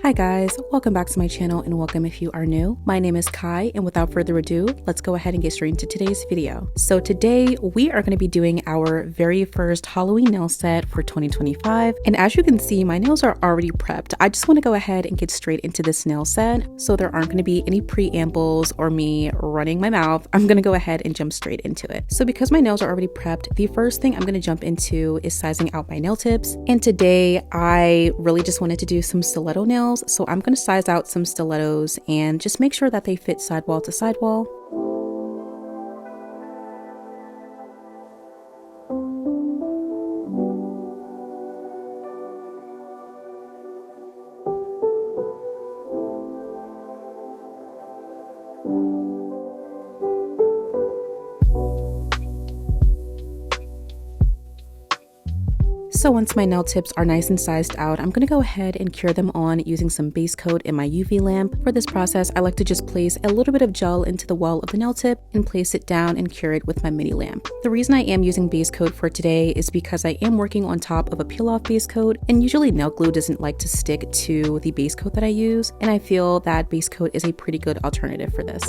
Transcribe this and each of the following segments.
Hi guys, welcome back to my channel and welcome if you are new. My name is Kai and without further ado, let's go ahead and get straight into today's video. So today we are going to be doing our very first Halloween nail set for 2025. And as you can see, my nails are already prepped. I just want to go ahead and get straight into this nail set. So there aren't going to be any preambles or me running my mouth. I'm going to go ahead and jump straight into it. So because my nails are already prepped, the first thing I'm going to jump into is sizing out my nail tips. And today I really just wanted to do some stiletto nails. So I'm going to size out some stilettos and just make sure that they fit sidewall to sidewall. So once my nail tips are nice and sized out, I'm going to go ahead and cure them on using some base coat in my UV lamp. For this process, I like to just place a little bit of gel into the well of the nail tip and place it down and cure it with my mini lamp. The reason I am using base coat for today is because I am working on top of a peel-off base coat, and usually nail glue doesn't like to stick to the base coat that I use, and I feel that base coat is a pretty good alternative for this.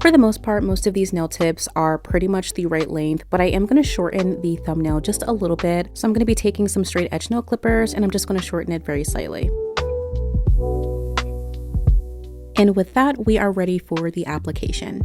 For the most part, most of these nail tips are pretty much the right length, but I am going to shorten the thumbnail just a little bit. So I'm going to be taking some straight edge nail clippers and I'm just going to shorten it very slightly. And with that, we are ready for the application.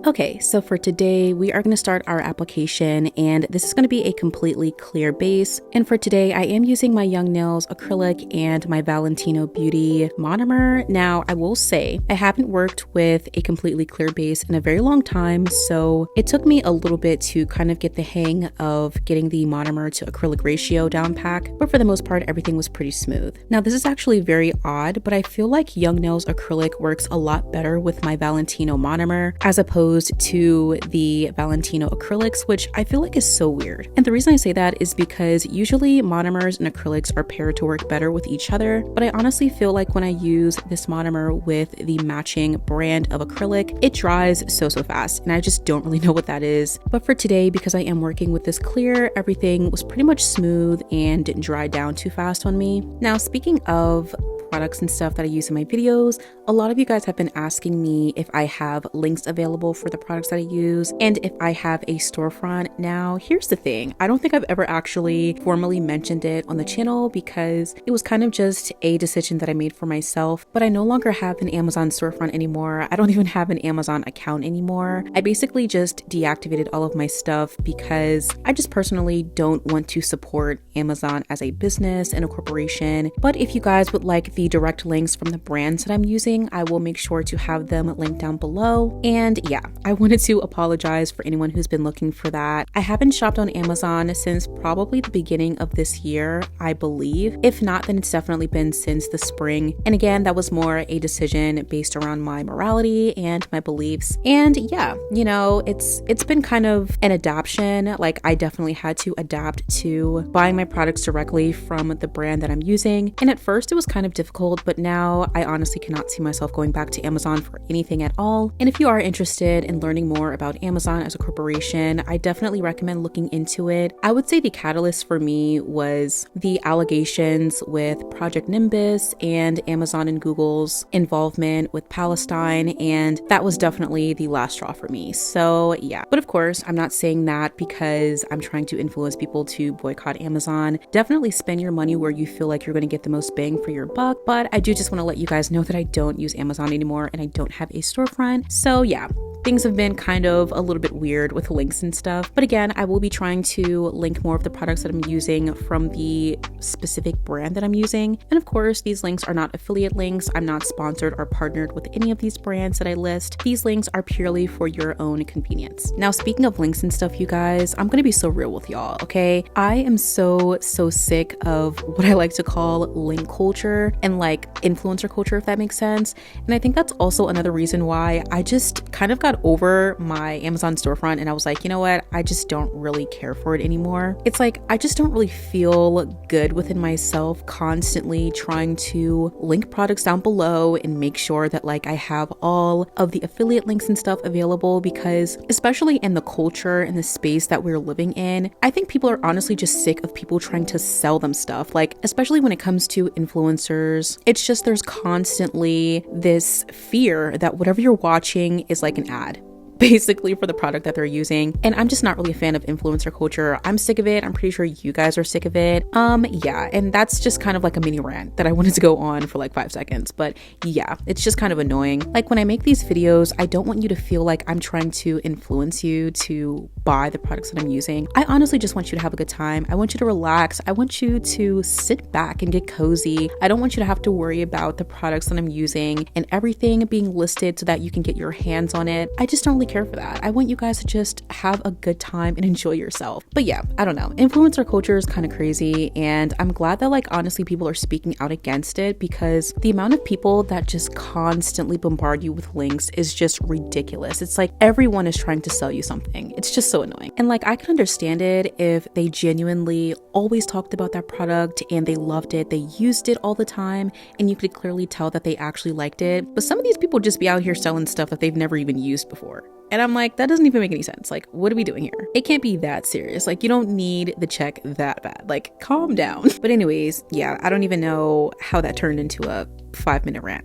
Okay, so for today, we are going to start our application, and this is going to be a completely clear base. And for today, I am using my Young Nails acrylic and my Valentino Beauty monomer. Now, I will say, I haven't worked with a completely clear base in a very long time, so it took me a little bit to kind of get the hang of getting the monomer to acrylic ratio down pack, but for the most part, everything was pretty smooth. Now, this is actually very odd, but I feel like Young Nails acrylic works a lot better with my Valentino monomer as opposed to the Valentino acrylics, which I feel like is so weird. And the reason I say that is because usually monomers and acrylics are paired to work better with each other, but I honestly feel like when I use this monomer with the matching brand of acrylic, it dries so fast, and I just don't really know what that is. But for today, because I am working with this clear, everything was pretty much smooth and didn't dry down too fast on me. Now, speaking of products and stuff that I use in my videos, a lot of you guys have been asking me if I have links available for the products that I use and if I have a storefront. Now, here's the thing. I don't think I've ever actually formally mentioned it on the channel because it was kind of just a decision that I made for myself, but I no longer have an Amazon storefront anymore. I don't even have an Amazon account anymore. I basically just deactivated all of my stuff because I just personally don't want to support Amazon as a business and a corporation. But if you guys would like the direct links from the brands that I'm using, I will make sure to have them linked down below. And yeah, I wanted to apologize for anyone who's been looking for that. I haven't shopped on Amazon since probably the beginning of this year, I believe. If not, then it's definitely been since the spring. And again, that was more a decision based around my morality and my beliefs. And yeah, you know, it's been kind of an adaptation. Like, I definitely had to adapt to buying my products directly from the brand that I'm using. And at first it was kind of difficult difficult, but now I honestly cannot see myself going back to Amazon for anything at all. And if you are interested in learning more about Amazon as a corporation, I definitely recommend looking into it. I would say the catalyst for me was the allegations with Project Nimbus and Amazon and Google's involvement with Palestine, and that was definitely the last straw for me. So yeah, but of course, I'm not saying that because I'm trying to influence people to boycott Amazon. Definitely spend your money where you feel like you're going to get the most bang for your buck, but I do just want to let you guys know that I don't use Amazon anymore and I don't have a storefront. So yeah, things have been kind of a little bit weird with links and stuff. But again, I will be trying to link more of the products that I'm using from the specific brand that I'm using. And of course, these links are not affiliate links. I'm not sponsored or partnered with any of these brands that I list. These links are purely for your own convenience. Now, speaking of links and stuff, you guys, I'm gonna be so real with y'all, okay? I am so sick of what I like to call link culture and like influencer culture, if that makes sense. And I think that's also another reason why I just kind of got over my Amazon storefront and I was like, you know what? I just don't really care for it anymore. It's like, I just don't really feel good within myself constantly trying to link products down below and make sure that like I have all of the affiliate links and stuff available, because especially in the culture and the space that we're living in, I think people are honestly just sick of people trying to sell them stuff. Like, especially when it comes to influencers, it's just there's constantly this fear that whatever you're watching is like an ad, basically, for the product that they're using. And I'm just not really a fan of influencer culture. I'm sick of it. I'm pretty sure you guys are sick of it. Yeah, and that's just kind of like a mini rant that I wanted to go on for like 5 seconds. But yeah, it's just kind of annoying. Like, when I make these videos, I don't want you to feel like I'm trying to influence you to buy the products that I'm using. I honestly just want you to have a good time. I want you to relax. I want you to sit back and get cozy. I don't want you to have to worry about the products that I'm using and everything being listed so that you can get your hands on it. I just don't really care for that. I want you guys to just have a good time and enjoy yourself. But yeah, I don't know. Influencer culture is kind of crazy, and I'm glad that like honestly people are speaking out against it, because the amount of people that just constantly bombard you with links is just ridiculous. It's like everyone is trying to sell you something. It's just so annoying. And like, I can understand it if they genuinely always talked about that product and they loved it, they used it all the time, and you could clearly tell that they actually liked it. But some of these people just be out here selling stuff that they've never even used before. And I'm like, that doesn't even make any sense. Like, what are we doing here? It can't be that serious. Like, you don't need the check that bad. Like, calm down. But anyways, yeah, I don't even know how that turned into a 5-minute rant.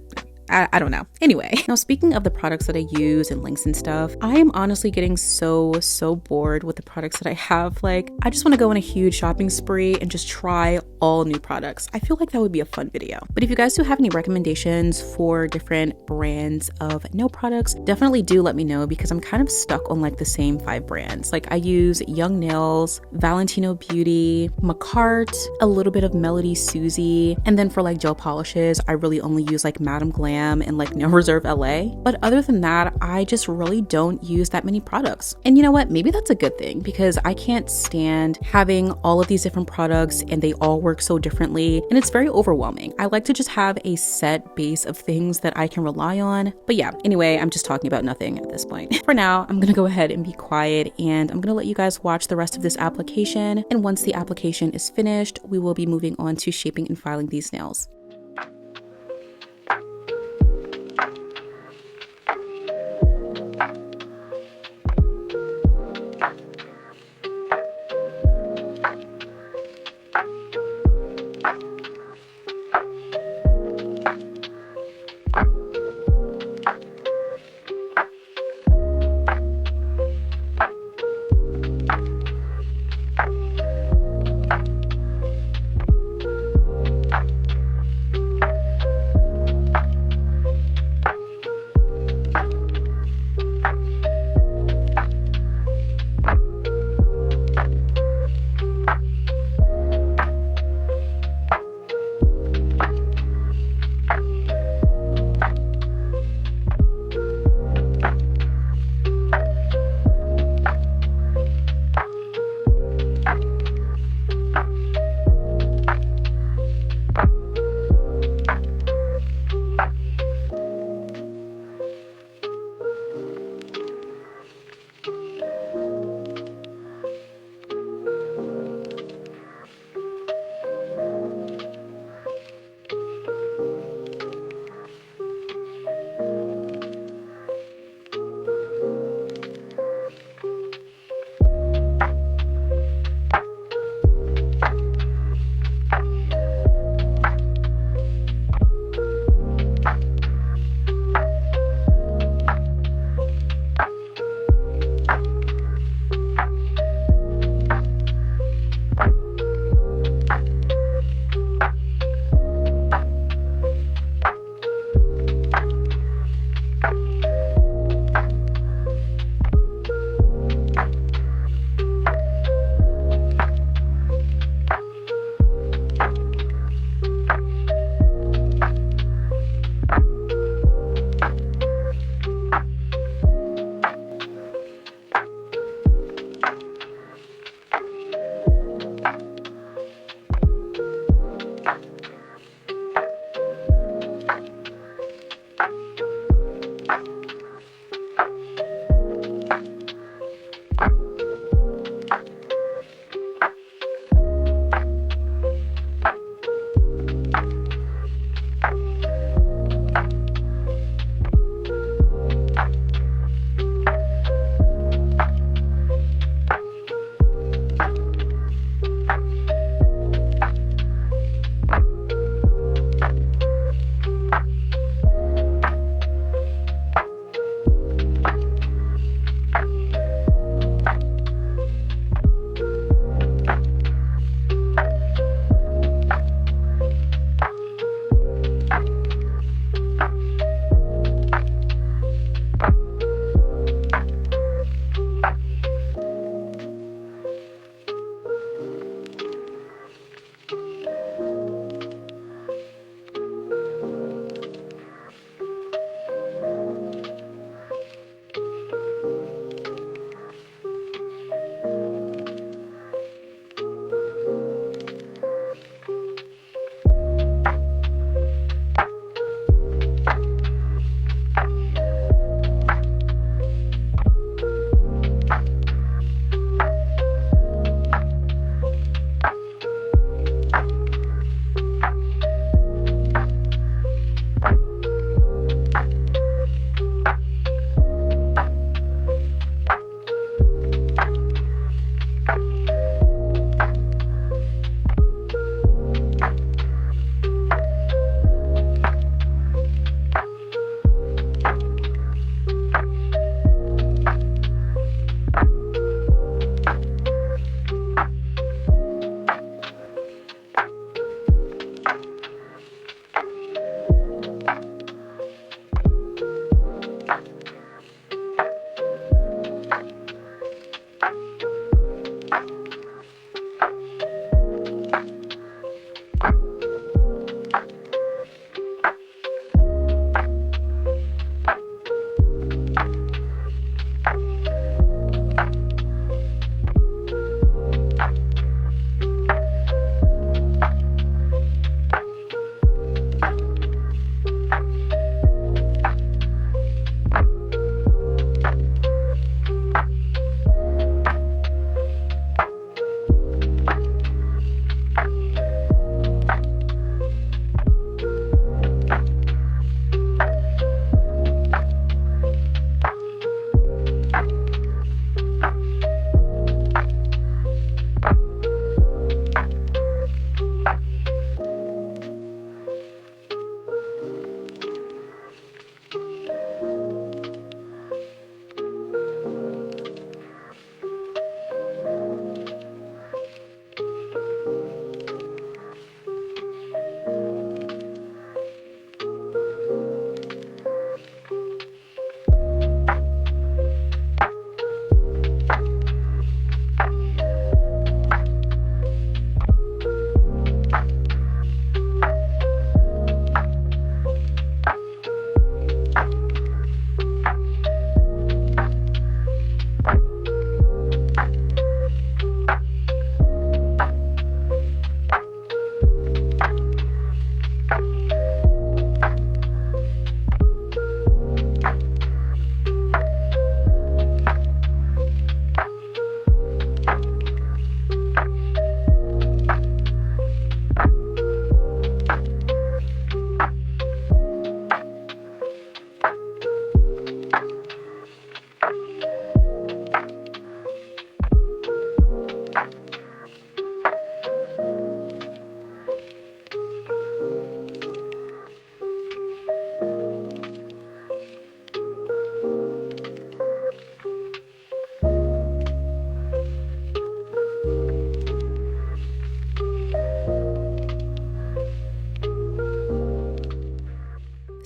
I don't know. Anyway, now speaking of the products that I use and links and stuff, I am honestly getting so bored with the products that I have. Like, I just want to go on a huge shopping spree and just try all new products. I feel like that would be a fun video. But if you guys do have any recommendations for different brands of nail products, definitely do let me know, because I'm kind of stuck on like the same 5 brands. Like, I use Young Nails, Valentino Beauty, Macart, a little bit of Melody Susie, and then for like gel polishes, I really only use like Madame Glam and like Nail Reserve LA. But other than that, I just really don't use that many products. And you know what? Maybe that's a good thing, because I can't stand having all of these different products and they all work so differently, and it's very overwhelming. I like to just have a set base of things that I can rely on. But yeah, anyway, I'm just talking about nothing at this point. For now, I'm gonna go ahead and be quiet, and I'm gonna let you guys watch the rest of this application. And once the application is finished, we will be moving on to shaping and filing these nails.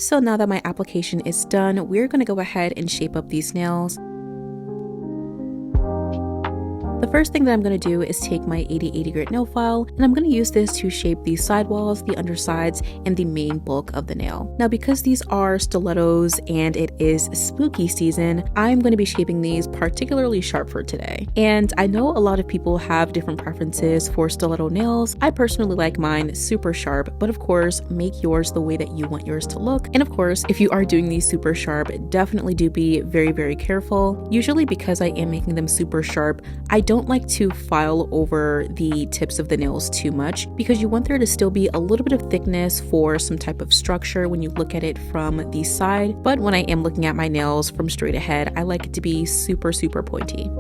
So now that my application is done, we're going to go ahead and shape up these nails. The first thing that I'm going to do is take my 80/80 grit nail file, and I'm going to use this to shape the sidewalls, the undersides, and the main bulk of the nail. Now, because these are stilettos and it is spooky season, I'm going to be shaping these particularly sharp for today. And I know a lot of people have different preferences for stiletto nails. I personally like mine super sharp, but of course, make yours the way that you want yours to look. And of course, if you are doing these super sharp, definitely do be very, very careful. Usually because I am making them super sharp, I don't like to file over the tips of the nails too much because you want there to still be a little bit of thickness for some type of structure when you look at it from the side. But when I am looking at my nails from straight ahead, I like it to be super, super pointy.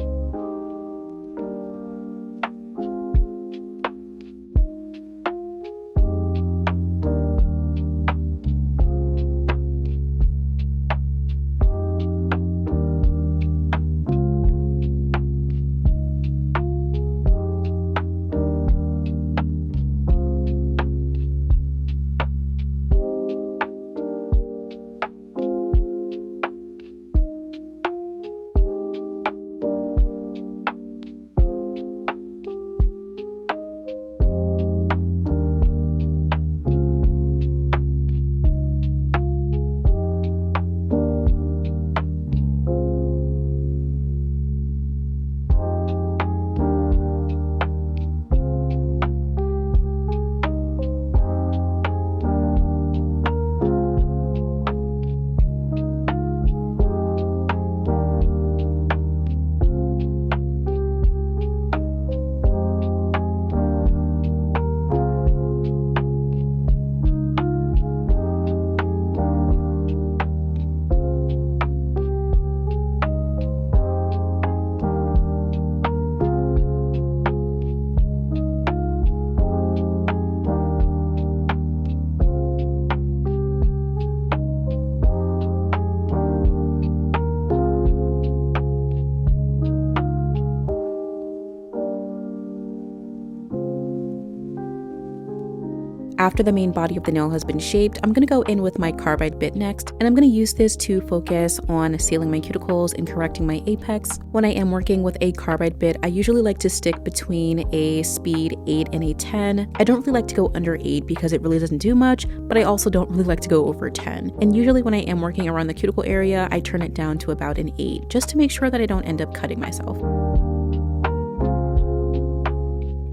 After the main body of the nail has been shaped, I'm going to go in with my carbide bit next, and I'm going to use this to focus on sealing my cuticles and correcting my apex. When I am working with a carbide bit, I usually like to stick between a speed 8 and a 10. I don't really like to go under 8 because it really doesn't do much, but I also don't really like to go over 10. And usually when I am working around the cuticle area, I turn it down to about an 8, just to make sure that I don't end up cutting myself.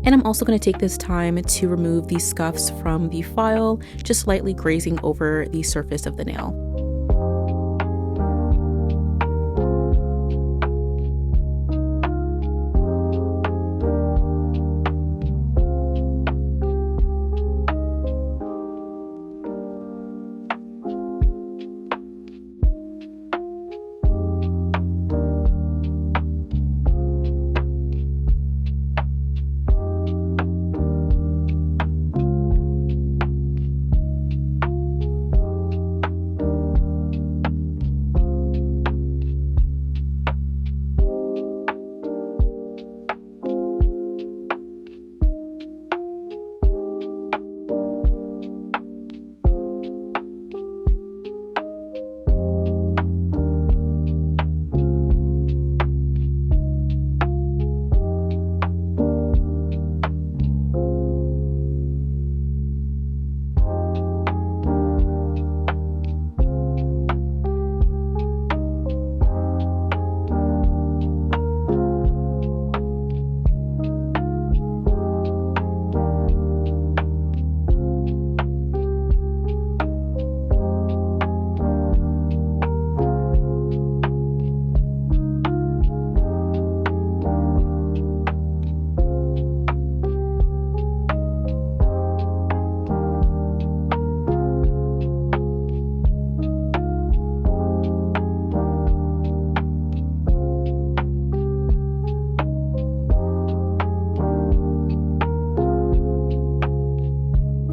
And I'm also going to take this time to remove the scuffs from the file, just slightly grazing over the surface of the nail.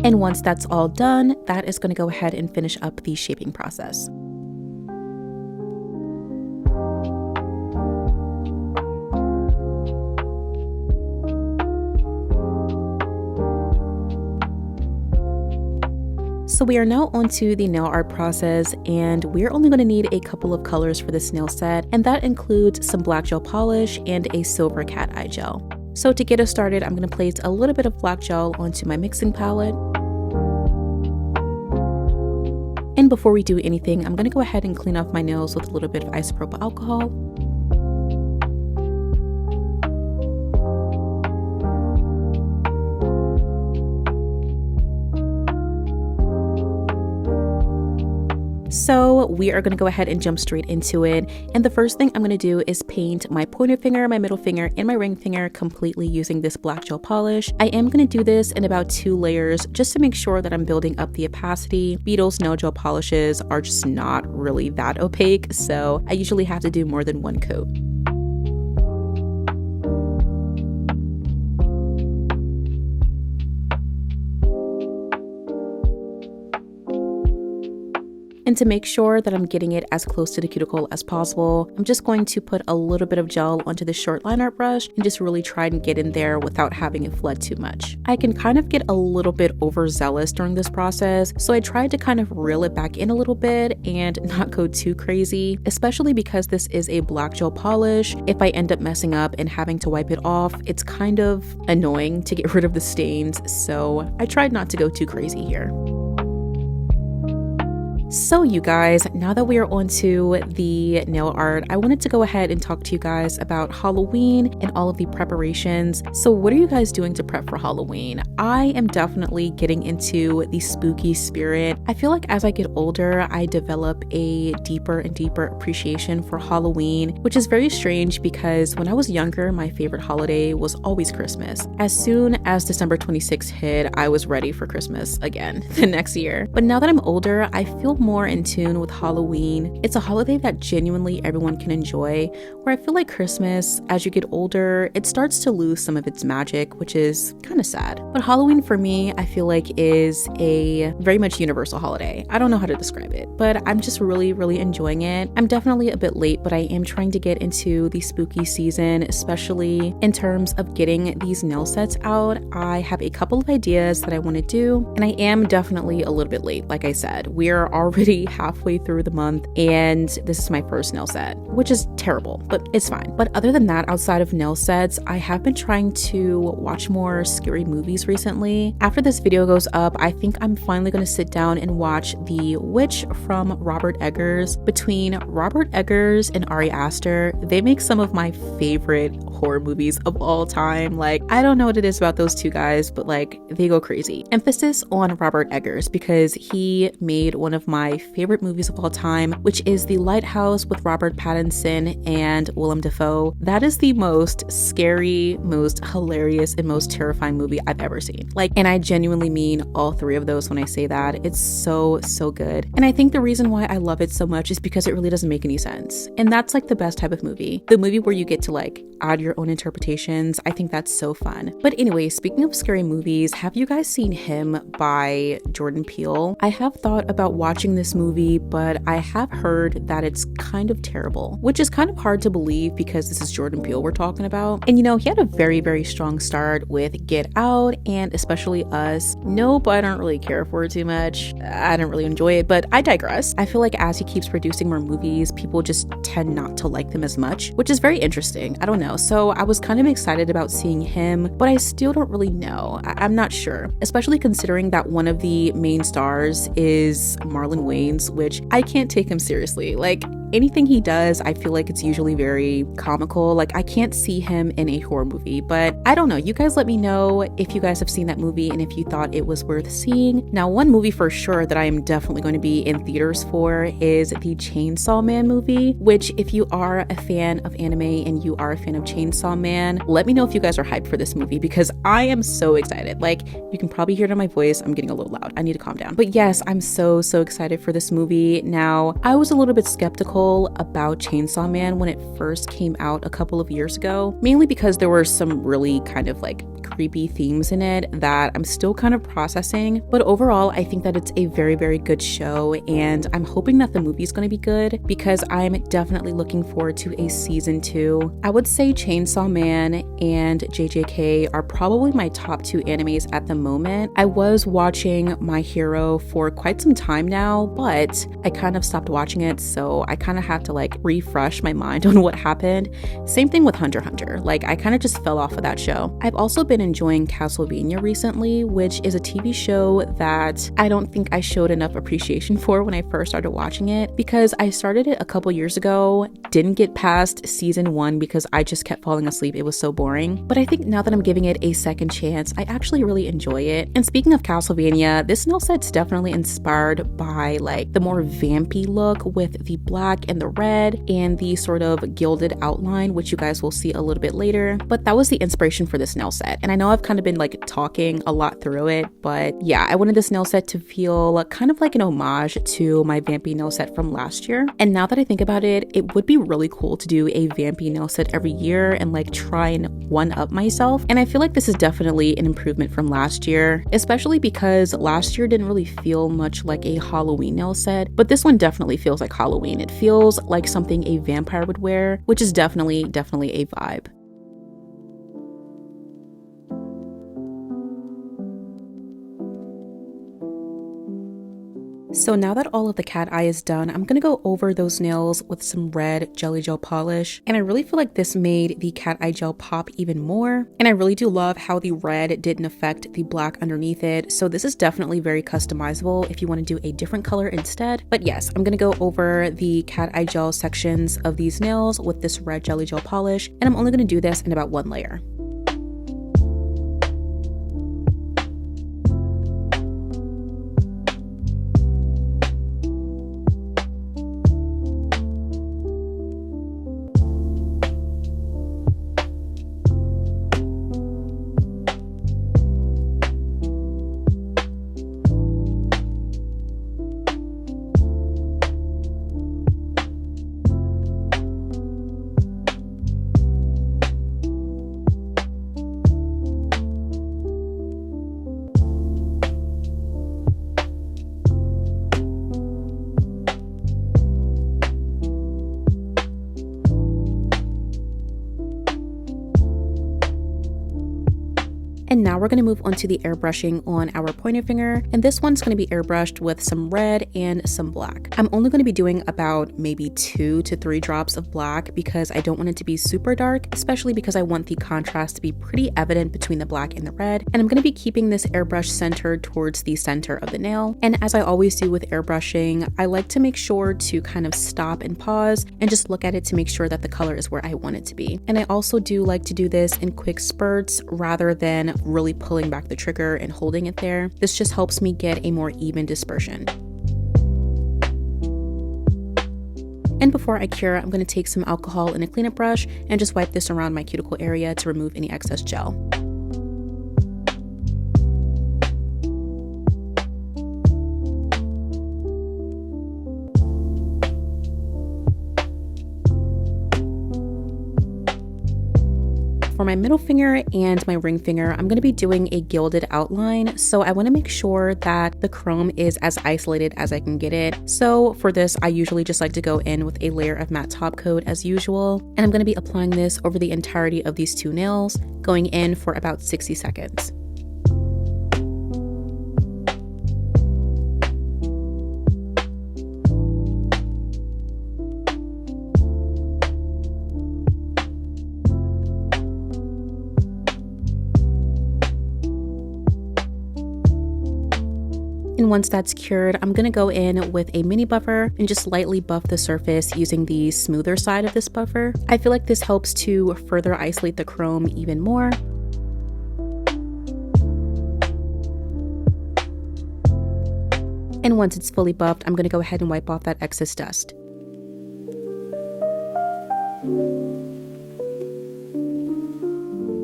And once that's all done, that is going to go ahead and finish up the shaping process. So So we are now onto the nail art process, and we're only going to need a couple of colors for this nail set, and that includes some black gel polish and a silver cat eye gel. So to get us started, I'm going to place a little bit of black gel onto my mixing palette. And before we do anything, I'm going to go ahead and clean off my nails with a little bit of isopropyl alcohol. So we are going to go ahead and jump straight into it. And the first thing I'm going to do is paint my pointer finger, my middle finger, and my ring finger completely using this black gel polish. I am going to do this in about 2 layers just to make sure that I'm building up the opacity. Beetle's nail gel polishes are just not really that opaque, so I usually have to do more than 1 coat. And to make sure that I'm getting it as close to the cuticle as possible, I'm just going to put a little bit of gel onto the short line art brush and just really try and get in there without having it flood too much. I can kind of get a little bit overzealous during this process, so I tried to kind of reel it back in a little bit and not go too crazy, especially because this is a black gel polish. If I end up messing up and having to wipe it off, it's kind of annoying to get rid of the stains, so I tried not to go too crazy here. So you guys, now that we are onto the nail art, I wanted to go ahead and talk to you guys about Halloween and all of the preparations. So what are you guys doing to prep for Halloween? I am definitely getting into the spooky spirit. I feel like as I get older, I develop a deeper and deeper appreciation for Halloween, which is very strange because when I was younger, my favorite holiday was always Christmas. As soon as December 26th hit, I was ready for Christmas again the next year. But now that I'm older, I feel more in tune with Halloween. It's a holiday that genuinely everyone can enjoy, where I feel like Christmas, as you get older, it starts to lose some of its magic, which is kind of sad. But Halloween for me, I feel like is a very much universal holiday. I don't know how to describe it, but I'm just really, really enjoying it. I'm definitely a bit late, but I am trying to get into the spooky season, especially in terms of getting these nail sets out. I have a couple of ideas that I want to do, and I am definitely a little bit late. Like I said, we are already halfway through the month, and this is my first nail set, which is terrible, but it's fine. But other than that, outside of nail sets, I have been trying to watch more scary movies recently. After this video goes up, I think I'm finally going to sit down and watch The Witch from Robert Eggers. Between Robert Eggers and Ari Aster, they make some of my favorite horror movies of all time. Like, I don't know what it is about those two guys, but like, they go crazy. Emphasis on Robert Eggers because he made one of my favorite movies of all time, which is The Lighthouse with Robert Pattinson and Willem Dafoe. That is the most scary, most hilarious, and most terrifying movie I've ever seen. Like, and I genuinely mean all 3 of those when I say that. It's so, so good. And I think the reason why I love it so much is because it really doesn't make any sense. And that's like the best type of movie. The movie where you get to like add your own interpretations. I think that's so fun. But anyway, speaking of scary movies, have you guys seen Him by Jordan Peele? I have thought about watching this movie, but I have heard that it's kind of terrible, which is kind of hard to believe because this is Jordan Peele we're talking about. And you know, he had a very, very strong start with Get Out and especially Us. Nope, I don't really care for it too much. I don't really enjoy it, but I digress. I feel like as he keeps producing more movies, people just tend not to like them as much, which is very interesting. I don't know. So I was kind of excited about seeing him, but I still don't really know. I'm not sure, especially considering that one of the main stars is Marlon Wayans, which I can't take him seriously. Like, anything he does, I feel like it's usually very comical. Like, I can't see him in a horror movie, but I don't know. You guys let me know if you guys have seen that movie and if you thought it was worth seeing. Now, one movie for sure that I am definitely going to be in theaters for is the Chainsaw Man movie, which if you are a fan of anime and you are a fan of Chainsaw Man, let me know if you guys are hyped for this movie because I am so excited. Like, you can probably hear it in my voice. I'm getting a little loud. I need to calm down. But yes, I'm so excited for this movie. Now, I was a little bit skeptical about Chainsaw Man when it first came out a couple of years ago, mainly because there were some really kind of like creepy themes in it that I'm still kind of processing. But overall, I think that it's a very, very good show, and I'm hoping that the movie is going to be good because I'm definitely looking forward to a season 2. I would say Chainsaw Man and JJK are probably my top 2 animes at the moment. I was watching My Hero for quite some time now, but I kind of stopped watching it, so I kind of have to like refresh my mind on what happened. Same thing with Hunter x Hunter. Like, I kind of just fell off of that show. I've also been enjoying Castlevania recently, which is a TV show that I don't think I showed enough appreciation for when I first started watching it, because I started it a couple years ago, didn't get past season 1 because I just kept falling asleep. It was so boring. But I think now that I'm giving it a second chance, I actually really enjoy it. And speaking of Castlevania, this nail set's definitely inspired by like the more vampy look with the black and the red and the sort of gilded outline, which you guys will see a little bit later. But that was the inspiration for this nail set. And I know I've kind of been like talking a lot through it, but yeah, I wanted this nail set to feel kind of like an homage to my vampy nail set from last year. And now that I think about it, it would be really cool to do a vampy nail set every year and like try and one up myself. And I feel like this is definitely an improvement from last year, especially because last year didn't really feel much like a Halloween nail set, but this one definitely feels like Halloween. It feels like something a vampire would wear, which is definitely a vibe. So now that all of the cat eye is done, I'm gonna go over those nails with some red jelly gel polish. And I really feel like this made the cat eye gel pop even more. And I really do love how the red didn't affect the black underneath it. So this is definitely very customizable if you want to do a different color instead. But yes, I'm gonna go over the cat eye gel sections of these nails with this red jelly gel polish. And I'm only gonna do this in about 1 layer. And now we're going to move on to the airbrushing on our pointer finger. And this one's going to be airbrushed with some red and some black. I'm only going to be doing about maybe 2 to 3 drops of black because I don't want it to be super dark, especially because I want the contrast to be pretty evident between the black and the red. And I'm going to be keeping this airbrush centered towards the center of the nail. And as I always do with airbrushing, I like to make sure to kind of stop and pause and just look at it to make sure that the color is where I want it to be. And I also do like to do this in quick spurts rather than really pulling back the trigger and holding it there. This just helps me get a more even dispersion. And before I cure, I'm going to take some alcohol in a cleanup brush and just wipe this around my cuticle area to remove any excess gel. For my middle finger and my ring finger, I'm going to be doing a gilded outline. So I want to make sure that the chrome is as isolated as I can get it. So for this, I usually just like to go in with a layer of matte top coat as usual. And I'm going to be applying this over the entirety of these 2 nails, going in for about 60 seconds. And once that's cured, I'm going to go in with a mini buffer and just lightly buff the surface using the smoother side of this buffer. I feel like this helps to further isolate the chrome even more. And once it's fully buffed, I'm going to go ahead and wipe off that excess dust.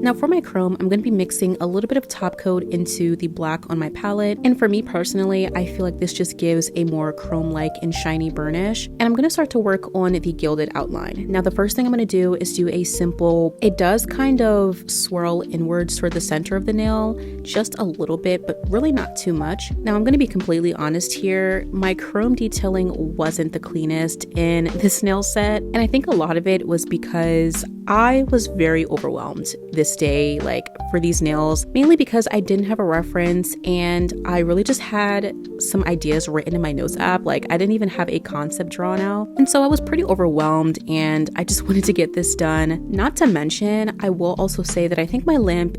Now for my chrome, I'm going to be mixing a little bit of top coat into the black on my palette. And for me personally, I feel like this just gives a more chrome-like and shiny burnish. And I'm going to start to work on the gilded outline. Now the first thing I'm going to do is do a simple, it does kind of swirl inwards toward the center of the nail, just a little bit, but really not too much. Now I'm going to be completely honest here, my chrome detailing wasn't the cleanest in this nail set. And I think a lot of it was because I was very overwhelmed this day, like for these nails, mainly because I didn't have a reference and I really just had some ideas written in my notes app. Like I didn't even have a concept drawn out. And so I was pretty overwhelmed and I just wanted to get this done. Not to mention, I will also say that I think my lamp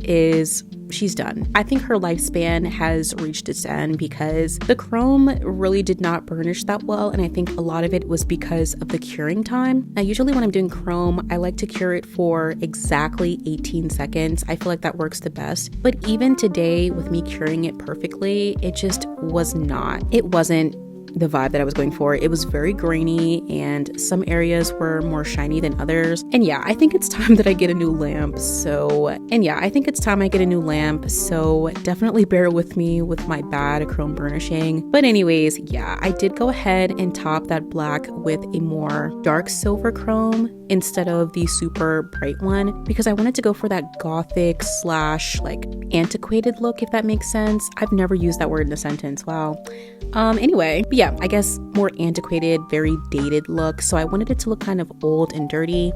she's done. I think her lifespan has reached its end because the chrome really did not burnish that well, and I think a lot of it was because of the curing time. Now usually when I'm doing chrome, I like to cure it for exactly 18 seconds. I feel like that works the best. But even today with me curing it perfectly, it just was not. It wasn't the vibe that I was going for. It was very grainy and some areas were more shiny than others. And yeah, I think it's time that I get a new lamp. So definitely bear with me with my bad chrome burnishing. But anyways, yeah, I did go ahead and top that black with a more dark silver chrome instead of the super bright one because I wanted to go for that gothic / like antiquated look, if that makes sense. I've never used that word in a sentence. Wow. Anyway, but yeah, I guess more antiquated, very dated look. So I wanted it to look kind of old and dirty.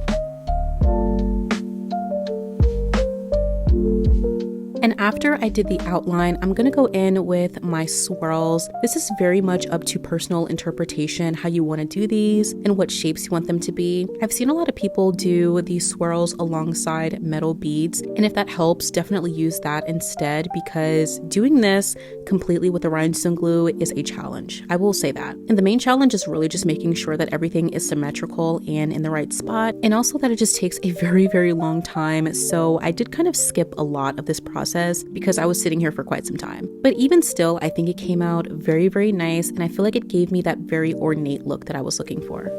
And after I did the outline, I'm going to go in with my swirls. This is very much up to personal interpretation, how you want to do these and what shapes you want them to be. I've seen a lot of people do these swirls alongside metal beads. And if that helps, definitely use that instead because doing this completely with the rhinestone glue is a challenge. I will say that. And the main challenge is really just making sure that everything is symmetrical and in the right spot. And also that it just takes a very, very long time. So I did kind of skip a lot of this process because I was sitting here for quite some time. But even still, I think it came out very, very nice, and I feel like it gave me that very ornate look that I was looking for.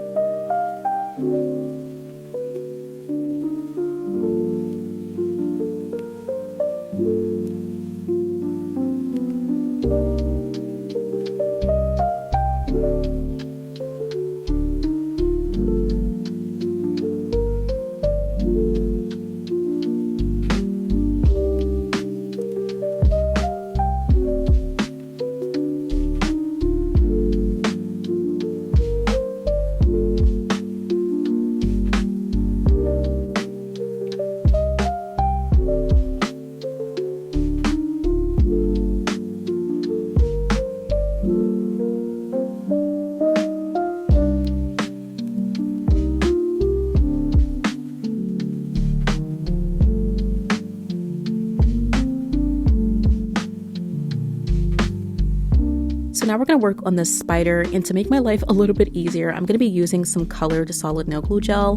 So now we're going to work on this spider, and to make my life a little bit easier, I'm going to be using some colored solid nail glue gel.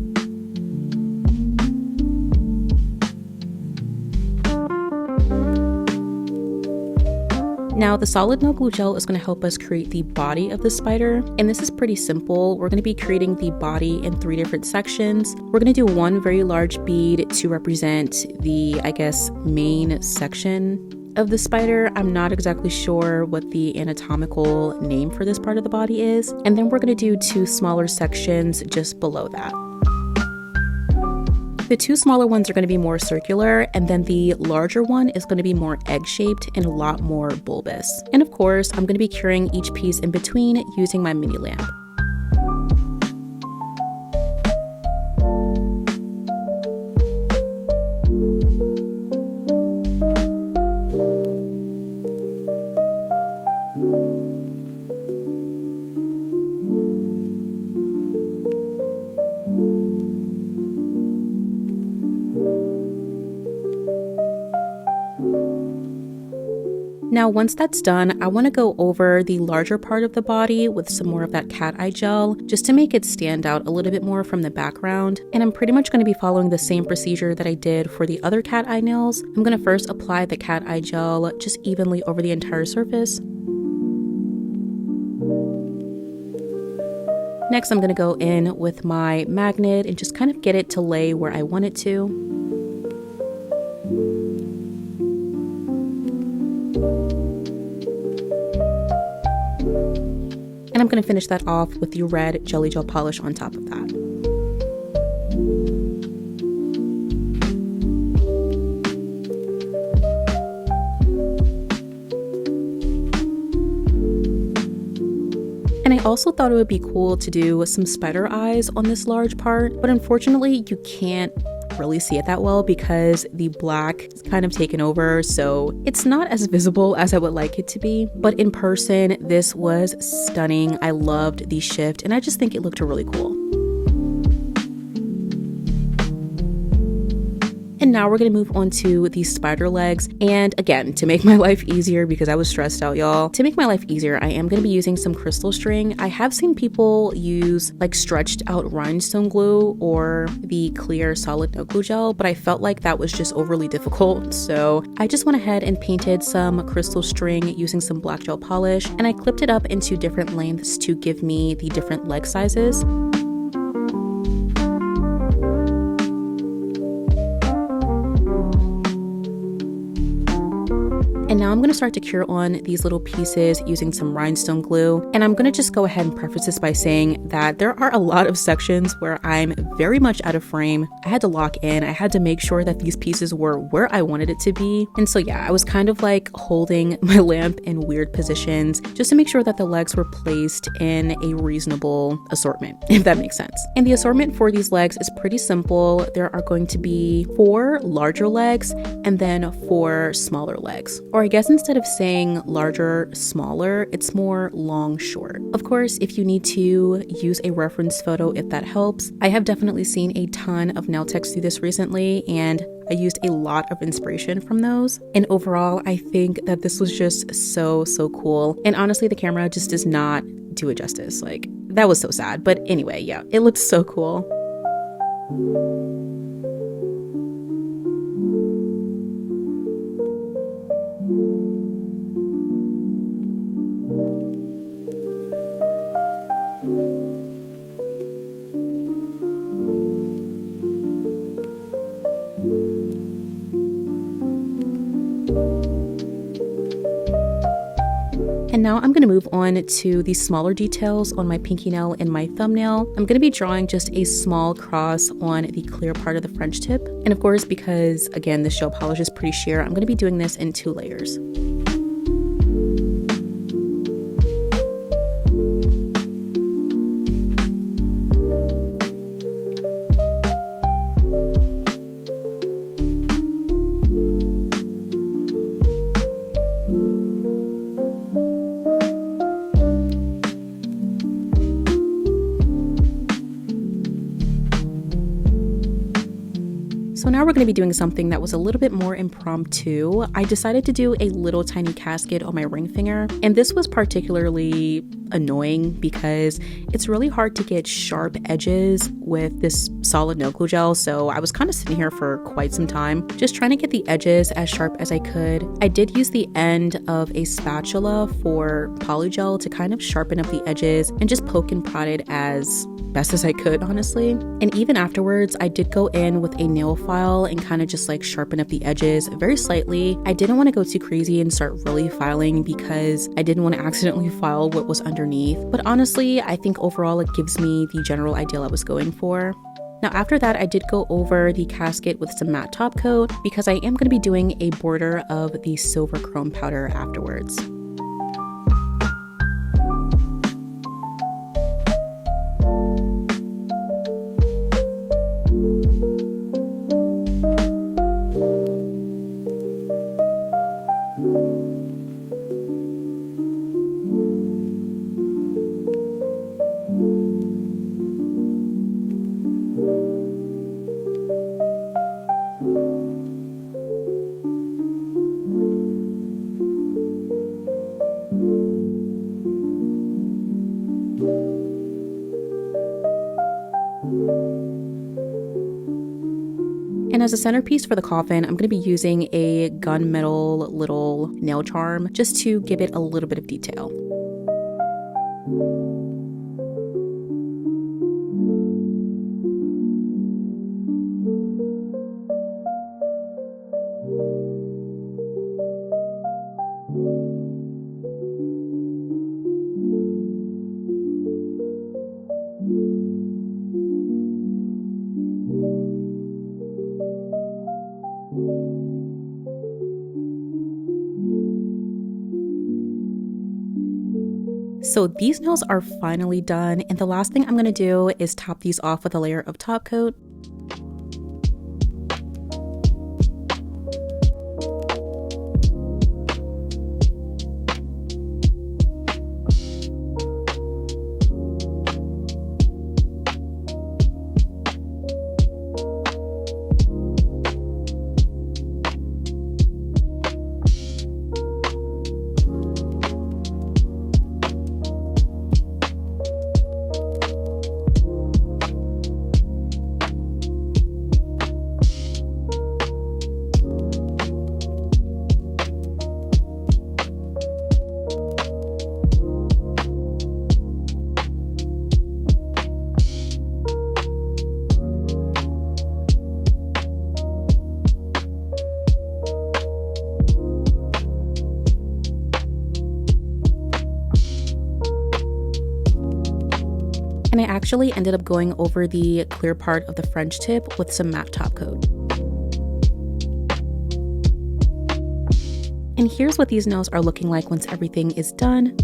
Now the solid nail glue gel is going to help us create the body of the spider, and this is pretty simple. We're going to be creating the body in 3 different sections. We're going to do one very large bead to represent the, I guess, main section of the spider. I'm not exactly sure what the anatomical name for this part of the body is. And then we're going to do 2 smaller sections just below that. The 2 smaller ones are going to be more circular, and then the larger one is going to be more egg-shaped and a lot more bulbous. And of course, I'm going to be curing each piece in between using my mini lamp. Now, once that's done, I want to go over the larger part of the body with some more of that cat eye gel, just to make it stand out a little bit more from the background. And I'm pretty much going to be following the same procedure that I did for the other cat eye nails. I'm going to first apply the cat eye gel just evenly over the entire surface. Next, I'm going to go in with my magnet and just kind of get it to lay where I want it to. And I'm going to finish that off with the red jelly gel polish on top of that. And I also thought it would be cool to do some spider eyes on this large part, but unfortunately you can't really see it that well because the black is kind of taken over, so it's not as visible as I would like it to be. But in person, this was stunning. I loved the shift, and I just think it looked really cool. And now we're going to move on to the spider legs. And again, to make my life easier, because I was stressed out, y'all, to make my life easier, I am going to be using some crystal string. I have seen people use like stretched out rhinestone glue or the clear solid no glue gel, but I felt like that was just overly difficult. So I just went ahead and painted some crystal string using some black gel polish, and I clipped it up into different lengths to give me the different leg sizes. And now I'm going to start to cure on these little pieces using some rhinestone glue. And I'm going to just go ahead and preface this by saying that there are a lot of sections where I'm very much out of frame. I had to lock in. I had to make sure that these pieces were where I wanted it to be. And so yeah, I was kind of like holding my lamp in weird positions just to make sure that the legs were placed in a reasonable assortment, if that makes sense. And the assortment for these legs is pretty simple. There are going to be 4 larger legs and then 4 smaller legs. Or I guess instead of saying larger, smaller, it's more long, short. Of course, if you need to use a reference photo, if that helps. I have definitely seen a ton of nail techs do this recently, and I used a lot of inspiration from those. And overall, I think that this was just so cool. And honestly, the camera just does not do it justice. Like, that was so sad. But anyway, yeah, it looks so cool. And now I'm going to move on to the smaller details on my pinky nail and my thumbnail. I'm going to be drawing just a small cross on the clear part of the French tip. And of course, because again, this gel polish is pretty sheer, I'm going to be doing this in 2 layers. So now we're going to be doing something that was a little bit more impromptu. I decided to do a little tiny casket on my ring finger, and this was particularly annoying because it's really hard to get sharp edges with this solid no glue gel. So I was kind of sitting here for quite some time just trying to get the edges as sharp as I could. I did use the end of a spatula for polygel to kind of sharpen up the edges and just poke and prod it as best as I could, honestly. And even afterwards, I did go in with a nail file and kind of just like sharpen up the edges very slightly. I didn't want to go too crazy and start really filing because I didn't want to accidentally file what was underneath. But honestly, I think overall it gives me the general idea I was going for. Now after that, I did go over the casket with some matte top coat because I am going to be doing a border of the silver chrome powder afterwards. And as a centerpiece for the coffin, I'm going to be using a gunmetal little nail charm just to give it a little bit of detail. So these nails are finally done, and the last thing I'm going to do is top these off with a layer of top coat. And I actually ended up going over the clear part of the French tip with some matte top coat. And here's what these nails are looking like once everything is done.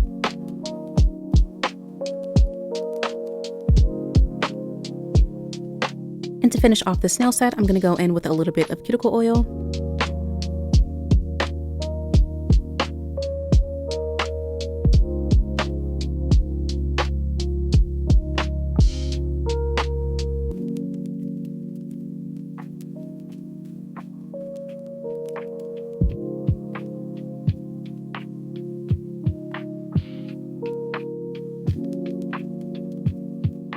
And to finish off this nail set, I'm going to go in with a little bit of cuticle oil.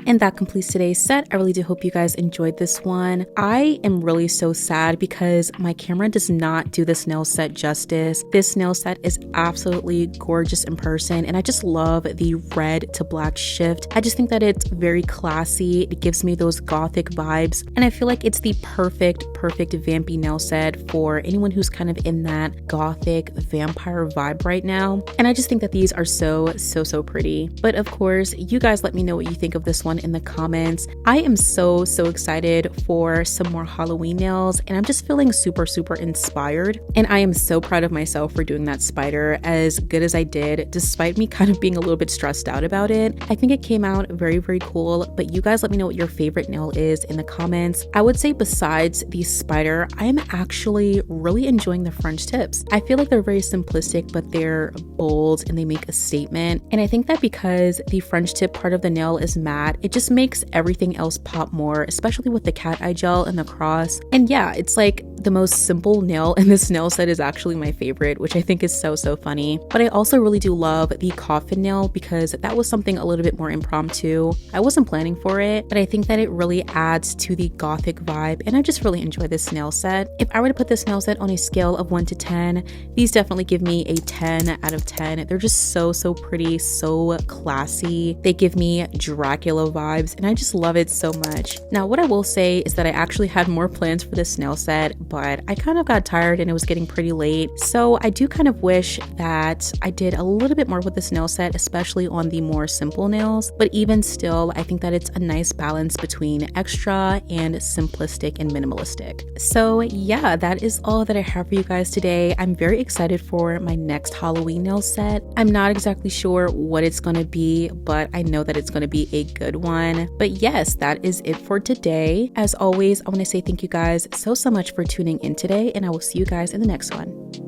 And that completes today's set. I really do hope you guys enjoyed this one. I am really so sad because my camera does not do this nail set justice. This nail set is absolutely gorgeous in person, and I just love the red to black shift. I just think that it's very classy. It gives me those gothic vibes, and I feel like it's the perfect vampy nail set for anyone who's kind of in that gothic vampire vibe right now. And I just think that these are so pretty. But of course, you guys let me know what you think of this one in the comments. I am so excited for some more Halloween nails, and I'm just feeling super inspired. And I am so proud of myself for doing that spider as good as I did, despite me kind of being a little bit stressed out about it. I think it came out very cool, but you guys let me know what your favorite nail is in the comments. I would say besides the spider, I am actually really enjoying the French tips. I feel like they're very simplistic, but they're bold and they make a statement. And I think that because the French tip part of the nail is matte, it just makes everything else pop more, especially with the cat eye gel and the cross. And yeah, it's like the most simple nail in this nail set is actually my favorite, which I think is so funny. But I also really do love the coffin nail because that was something a little bit more impromptu. I wasn't planning for it, but I think that it really adds to the gothic vibe, and I just really enjoy this nail set. If I were to put this nail set on a scale of 1 to 10, these definitely give me a 10 out of 10. They're just so pretty, so classy. They give me Dracula vibes, and I just love it so much. Now, what I will say is that I actually had more plans for this nail set, but I kind of got tired and it was getting pretty late. So I do kind of wish that I did a little bit more with this nail set, especially on the more simple nails. But even still, I think that it's a nice balance between extra and simplistic and minimalistic. So yeah, that is all that I have for you guys today. I'm very excited for my next Halloween nail set. I'm not exactly sure what it's going to be, but I know that it's going to be a good one. But yes, that is it for today. As always, I want to say thank you guys so much for tuning in today, and I will see you guys in the next one.